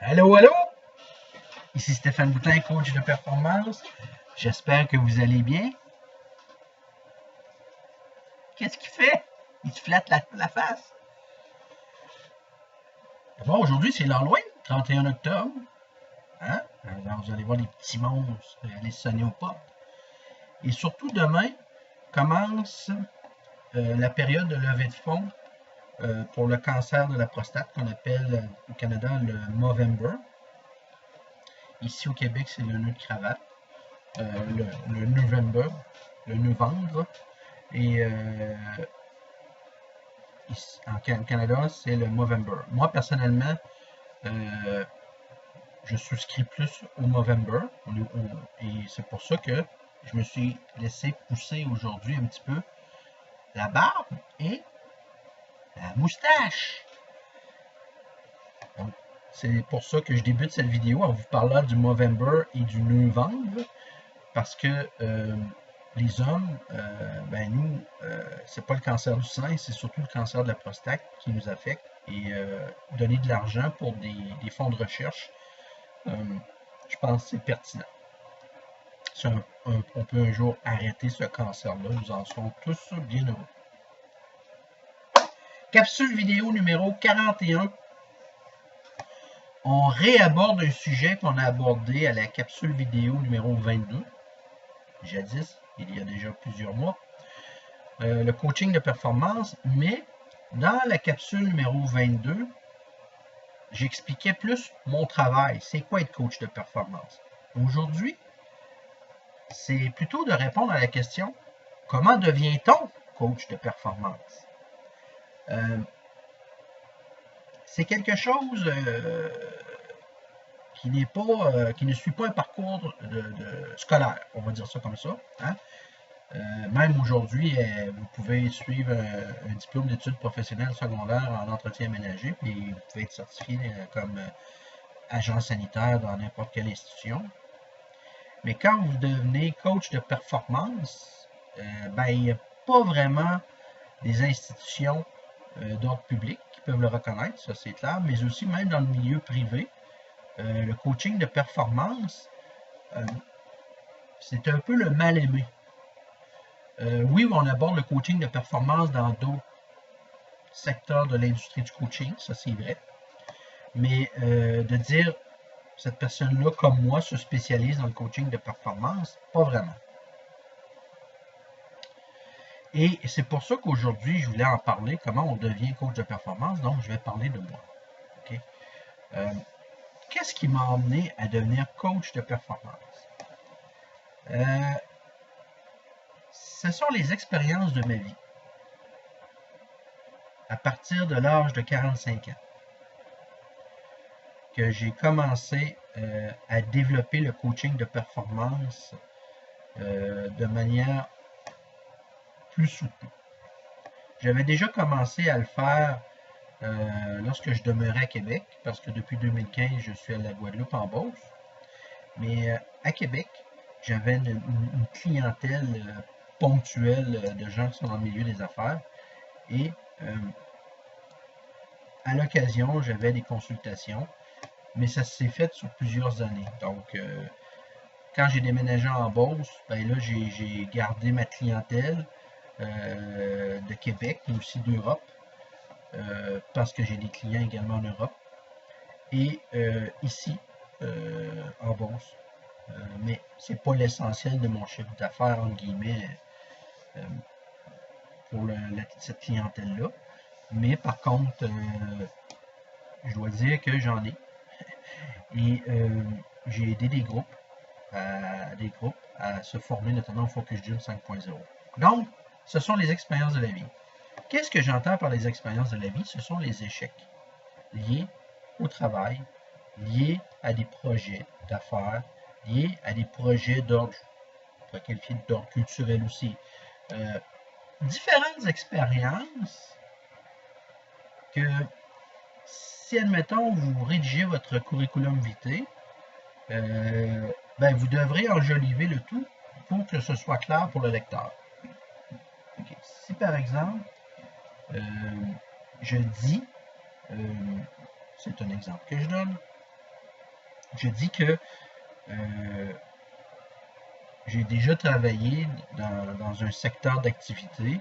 Allô, allô? Ici Stéphane Boutin, coach de performance. J'espère que vous allez bien. Qu'est-ce qu'il fait? Il te flatte la face. Bon, aujourd'hui, c'est l'Halloween, 31 octobre. Hein? Alors, vous allez voir les petits monstres aller sonner aux portes. Et surtout, demain commence la période de levée de fonds pour le cancer de la prostate qu'on appelle au Canada le Movember. Ici au Québec, c'est le nœud de cravate. Le November, le novembre. Et ici, en Canada, c'est le Movember. Moi, personnellement, je souscris plus au Movember. Et c'est pour ça que je me suis laissé pousser aujourd'hui un petit peu la barbe et la moustache. Donc, c'est pour ça que je débute cette vidéo en vous parlant du Movember et du novembre. Parce que les hommes, nous, c'est pas le cancer du sein, c'est surtout le cancer de la prostate qui nous affecte. Et donner de l'argent pour des fonds de recherche, je pense que c'est pertinent. Si on peut un jour arrêter ce cancer-là, nous en sommes tous bien heureux. Capsule vidéo numéro 41. On réaborde un sujet qu'on a abordé à la capsule vidéo numéro 22. Jadis, il y a déjà plusieurs mois, le coaching de performance, mais dans la capsule numéro 22, j'expliquais plus mon travail. C'est quoi être coach de performance? Aujourd'hui, c'est plutôt de répondre à la question « Comment devient-on coach de performance? » C'est quelque chose qui ne suit pas un parcours scolaire, on va dire ça comme ça. Hein? Même aujourd'hui, vous pouvez suivre un diplôme d'études professionnelles secondaires en entretien ménager, puis vous pouvez être certifié comme agent sanitaire dans n'importe quelle institution. Mais quand vous devenez coach de performance, il n'y a pas vraiment des institutions d'ordre public qui peuvent le reconnaître, ça c'est clair, mais aussi même dans le milieu privé, le coaching de performance, c'est un peu le mal-aimé. Oui, on aborde le coaching de performance dans d'autres secteurs de l'industrie du coaching, ça c'est vrai. Mais de dire cette personne-là, comme moi, se spécialise dans le coaching de performance, pas vraiment. Et c'est pour ça qu'aujourd'hui, je voulais en parler, comment on devient coach de performance. Donc, je vais parler de moi. Okay? Qu'est-ce qui m'a amené à devenir coach de performance? Ce sont les expériences de ma vie. À partir de l'âge de 45 ans, que j'ai commencé à développer le coaching de performance de manière plus soutenue. J'avais déjà commencé à le faire lorsque je demeurais à Québec, parce que depuis 2015, je suis à la Guadeloupe en Beauce. Mais à Québec, j'avais une clientèle ponctuelle de gens qui sont dans le milieu des affaires. Et à l'occasion, j'avais des consultations, mais ça s'est fait sur plusieurs années. Donc, quand j'ai déménagé en Beauce, là, j'ai gardé ma clientèle de Québec, mais aussi d'Europe, parce que j'ai des clients également en Europe. Et ici, en Beauce. Mais ce n'est pas l'essentiel de mon chiffre d'affaires, entre guillemets, pour cette clientèle-là. Mais par contre, je dois dire que j'en ai. Et j'ai aidé des groupes à se former, notamment au Focus Gym 5.0. Donc, ce sont les expériences de la vie. Qu'est-ce que j'entends par les expériences de la vie? Ce sont les échecs liés au travail, liés à des projets d'affaires, liés à des projets d'ordre, on peut qualifier d'ordre culturel aussi. Différentes expériences que, si admettons, vous rédigez votre curriculum vitae, vous devrez enjoliver le tout pour que ce soit clair pour le lecteur. Okay. Si par exemple, je dis, c'est un exemple que je donne, Je dis que j'ai déjà travaillé dans un secteur d'activité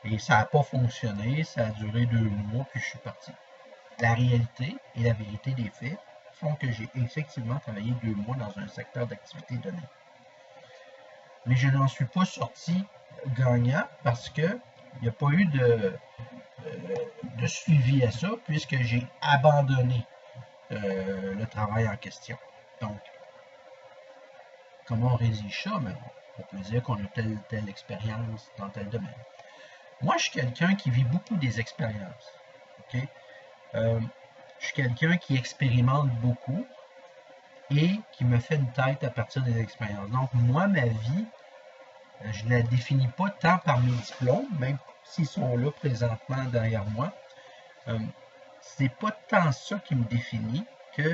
et ça n'a pas fonctionné, ça a duré 2 mois, puis je suis parti. La réalité et la vérité des faits font que j'ai effectivement travaillé 2 mois dans un secteur d'activité donné. Mais je n'en suis pas sorti gagnant parce qu'il n'y a pas eu de suivi à ça, puisque j'ai abandonné le travail en question. Donc, comment on rédige ça? Mais on peut dire qu'on a telle expérience dans tel domaine. Moi, je suis quelqu'un qui vit beaucoup des expériences. Okay? Je suis quelqu'un qui expérimente beaucoup et qui me fait une tête à partir des expériences. Donc, moi, ma vie, je ne la définis pas tant par mes diplômes, même s'ils sont là présentement derrière moi. C'est pas tant ça qui me définit que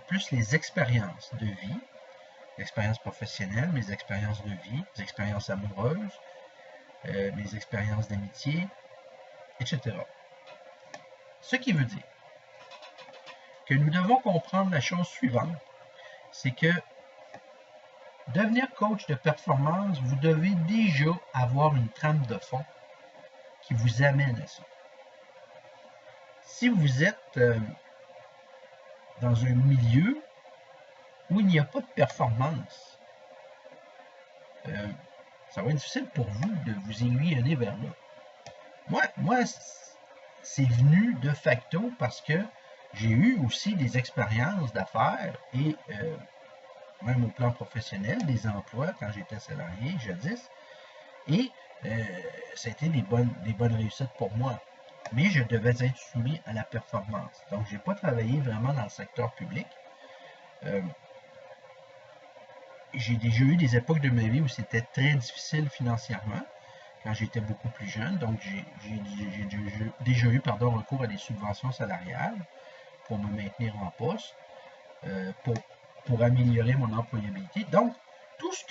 plus les expériences de vie, l'expérience professionnelle, mes expériences de vie, mes expériences amoureuses, mes expériences d'amitié, etc. Ce qui veut dire que nous devons comprendre la chose suivante, c'est que devenir coach de performance, vous devez déjà avoir une trame de fond qui vous amène à ça. Si vous êtes dans un milieu où il n'y a pas de performance, ça va être difficile pour vous de vous aiguillonner vers là. Moi c'est venu de facto parce que j'ai eu aussi des expériences d'affaires et même au plan professionnel, des emplois quand j'étais salarié jadis. Et ça a été des bonnes réussites pour moi. Mais je devais être soumis à la performance. Donc, je n'ai pas travaillé vraiment dans le secteur public. J'ai déjà eu des époques de ma vie où c'était très difficile financièrement, quand j'étais beaucoup plus jeune. Donc, j'ai déjà eu recours à des subventions salariales pour me maintenir en poste, pour améliorer mon employabilité. Donc, tout ce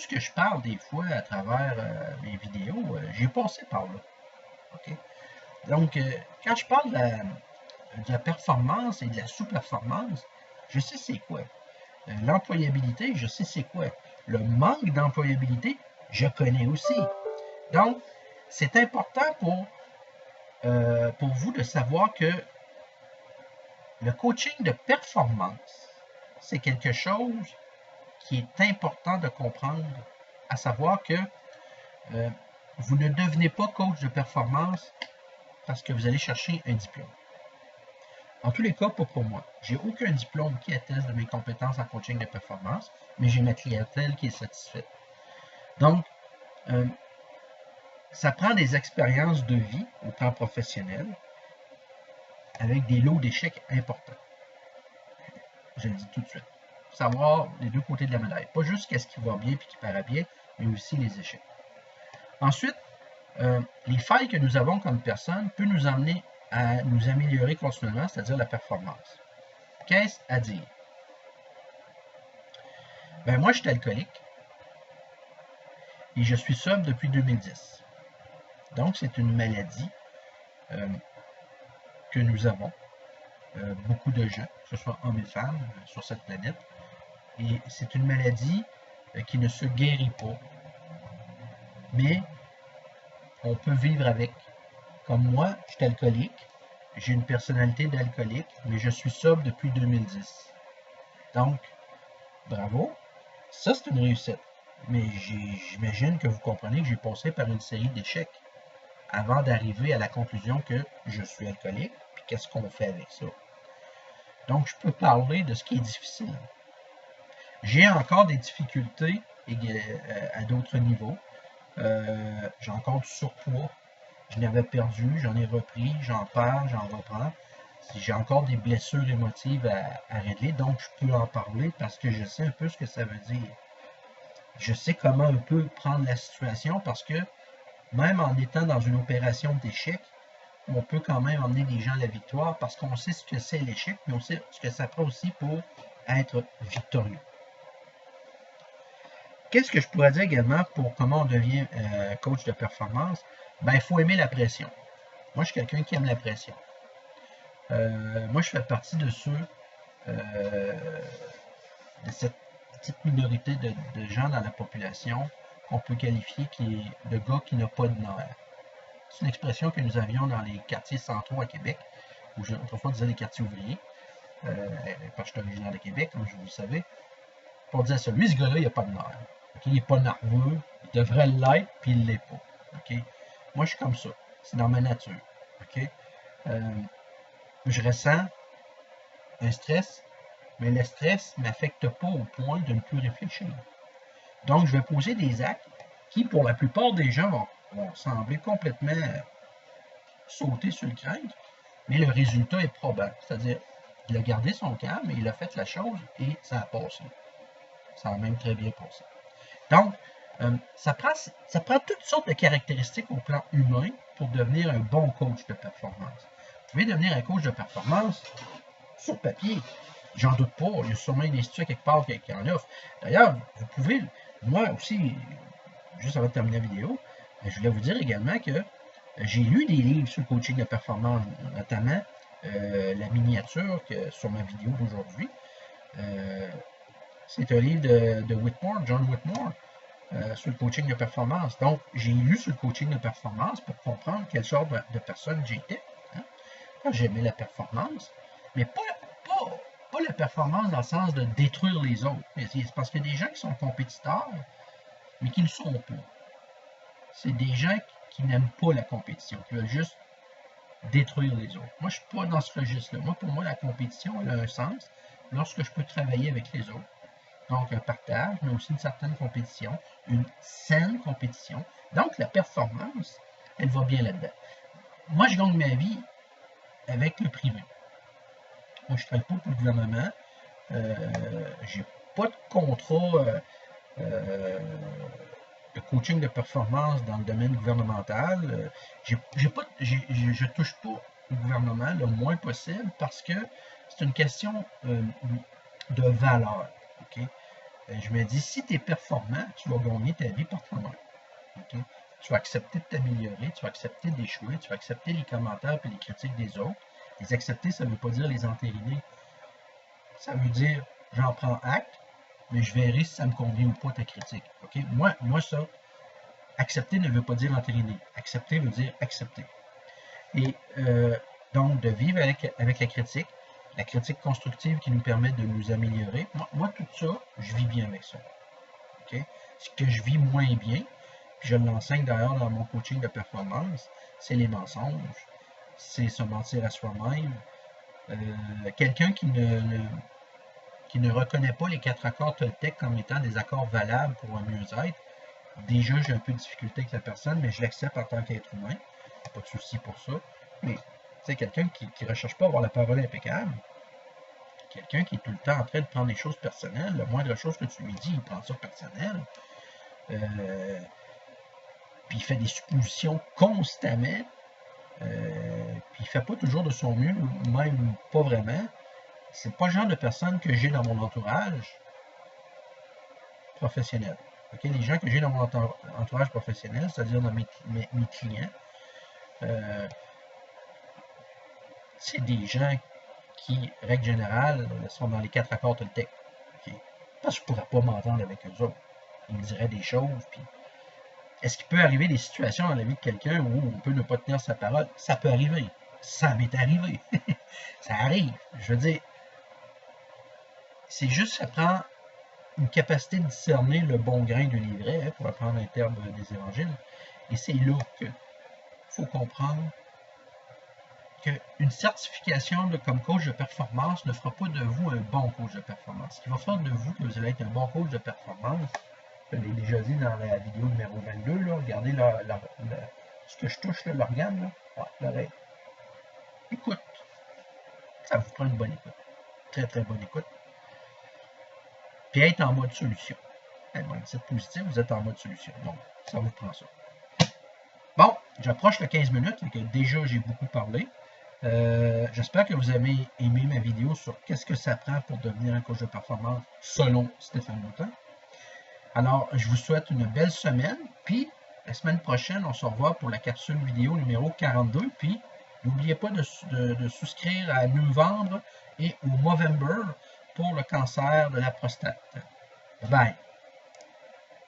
que je parle des fois à travers mes vidéos, j'ai passé par là. Okay? Donc, quand je parle de la performance et de la sous-performance, je sais c'est quoi. L'employabilité, je sais c'est quoi. Le manque d'employabilité, je connais aussi. Donc, c'est important pour vous de savoir que le coaching de performance, c'est quelque chose qui est important de comprendre, à savoir que vous ne devenez pas coach de performance parce que vous allez chercher un diplôme. En tous les cas, pas pour moi. J'ai aucun diplôme qui atteste de mes compétences en coaching de performance, mais j'ai ma clientèle qui est satisfaite. Donc, ça prend des expériences de vie au plan professionnel avec des lots d'échecs importants. Je le dis tout de suite. Savoir les deux côtés de la médaille. Pas juste qu'est-ce qui va bien et qui paraît bien, mais aussi les échecs. Ensuite, les failles que nous avons comme personne peuvent nous emmener à nous améliorer continuellement, c'est-à-dire la performance. Qu'est-ce à dire? Ben moi, je suis alcoolique et je suis sobre depuis 2010. Donc, c'est une maladie que nous avons, beaucoup de gens, que ce soit hommes et femmes, sur cette planète. Et c'est une maladie qui ne se guérit pas, mais on peut vivre avec. Comme moi, je suis alcoolique, j'ai une personnalité d'alcoolique, mais je suis sobre depuis 2010. Donc, bravo, ça c'est une réussite. Mais j'imagine que vous comprenez que j'ai passé par une série d'échecs avant d'arriver à la conclusion que je suis alcoolique, puis qu'est-ce qu'on fait avec ça. Donc, je peux parler de ce qui est difficile. J'ai encore des difficultés à d'autres niveaux. J'ai encore du surpoids. Je l'avais perdu, j'en ai repris, j'en perds, j'en reprends. J'ai encore des blessures émotives à régler, donc je peux en parler parce que je sais un peu ce que ça veut dire. Je sais comment un peu prendre la situation parce que même en étant dans une opération d'échec, on peut quand même emmener les gens à la victoire parce qu'on sait ce que c'est l'échec, mais on sait ce que ça prend aussi pour être victorieux. Qu'est-ce que je pourrais dire également pour comment on devient coach de performance? Ben, il faut aimer la pression. Moi, je suis quelqu'un qui aime la pression. Moi, je fais partie de ceux de cette petite minorité de gens dans la population qu'on peut qualifier de gars qui n'a pas de nerfs. C'est une expression que nous avions dans les quartiers centraux à Québec, où autrefois on disait les quartiers ouvriers, parce que je suis originaire de Québec, comme je vous le savez. On disait ça, lui, ce gars-là, il n'a pas de nerfs. Okay? Il n'est pas nerveux, il devrait l'être, puis il ne l'est pas. Okay? Moi, je suis comme ça. C'est dans ma nature. Okay? Je ressens un stress, mais le stress ne m'affecte pas au point de ne plus réfléchir. Donc, je vais poser des actes qui, pour la plupart des gens, vont sembler complètement sauter sur le crâne, mais le résultat est probable. C'est-à-dire, il a gardé son calme et il a fait la chose et ça a passé. Ça a même très bien passé. Donc, ça prend toutes sortes de caractéristiques au plan humain pour devenir un bon coach de performance. Vous pouvez devenir un coach de performance sur papier. J'en doute pas. Il y a sûrement un institut quelque part qui en offre. D'ailleurs, vous pouvez, moi aussi, juste avant de terminer la vidéo, je voulais vous dire également que j'ai lu des livres sur le coaching de performance, notamment la miniature sur ma vidéo d'aujourd'hui. C'est un livre de Whitmore, John Whitmore, sur le coaching de performance. Donc, j'ai lu sur le coaching de performance pour comprendre quelle sorte de personne j'étais. Hein? J'aimais la performance, mais pas la performance dans le sens de détruire les autres. C'est parce qu'il y a des gens qui sont compétiteurs, mais qui ne le sont pas. C'est des gens qui n'aiment pas la compétition, qui veulent juste détruire les autres. Moi, je ne suis pas dans ce registre-là. Pour moi, la compétition, elle a un sens lorsque je peux travailler avec les autres. Donc, un partage, mais aussi une certaine compétition, une saine compétition. Donc, la performance, elle va bien là-dedans. Moi, je gagne ma vie avec le privé. Moi, je ne travaille pas pour le gouvernement. Je n'ai pas de contrat de coaching de performance dans le domaine gouvernemental. Je ne touche pas au gouvernement le moins possible parce que c'est une question de valeur. Okay? Je me dis, si tu es performant, tu vas gagner ta vie par toi-même. Okay? Tu vas accepter de t'améliorer, tu vas accepter d'échouer, tu vas accepter les commentaires et les critiques des autres. Les accepter, ça ne veut pas dire les entériner. Ça veut dire, j'en prends acte, mais je verrai si ça me convient ou pas ta critique. Okay? Moi, ça, accepter ne veut pas dire entériner. Accepter veut dire accepter. Et donc, de vivre avec la critique constructive qui nous permet de nous améliorer. Moi tout ça, je vis bien avec ça. Okay? Ce que je vis moins bien, puis je l'enseigne d'ailleurs dans mon coaching de performance, c'est les mensonges, c'est se mentir à soi-même. Quelqu'un qui ne reconnaît pas les 4 accords Toltec comme étant des accords valables pour un mieux-être, déjà j'ai un peu de difficulté avec la personne, mais je l'accepte en tant qu'être humain. Pas de souci pour ça. Mais c'est quelqu'un qui ne recherche pas à avoir la parole impeccable. Quelqu'un qui est tout le temps en train de prendre des choses personnelles. La moindre chose que tu lui dis, il prend ça personnel. Puis il fait des suppositions constamment. Puis il ne fait pas toujours de son mieux, même pas vraiment. C'est pas le genre de personne que j'ai dans mon entourage professionnel. Okay? Les gens que j'ai dans mon entourage professionnel, c'est-à-dire dans mes clients, c'est des gens qui, règle générale, sont dans les 4 accords Toltec. Okay? Parce que je ne pourrais pas m'entendre avec eux autres. Ils me diraient des choses, puis est-ce qu'il peut arriver des situations dans la vie de quelqu'un où on peut ne pas tenir sa parole? Ça peut arriver. Ça m'est arrivé. Ça arrive. Je veux dire, c'est juste, ça prend une capacité de discerner le bon grain de l'ivraie, pour reprendre un terme des évangiles. Et c'est là qu'il faut comprendre qu'une certification comme coach de performance ne fera pas de vous un bon coach de performance. Ce qui va faire de vous que vous allez être un bon coach de performance, je l'ai déjà dit dans la vidéo numéro 22, là, regardez ce que je touche, l'organe, l'oreille. Écoute. Ça vous prend une bonne écoute. Très, très bonne écoute. Puis être en mode solution. Mindset positif, vous êtes en mode solution. Donc, ça vous prend ça. Bon, j'approche le 15 minutes, et que déjà j'ai beaucoup parlé. J'espère que vous avez aimé ma vidéo sur qu'est-ce que ça prend pour devenir un coach de performance selon Stéphane Mouton. Alors, je vous souhaite une belle semaine, puis la semaine prochaine, on se revoit pour la capsule vidéo numéro 42, puis N'oubliez pas de souscrire à Novembre et au Movember pour le cancer de la prostate. Bye bye.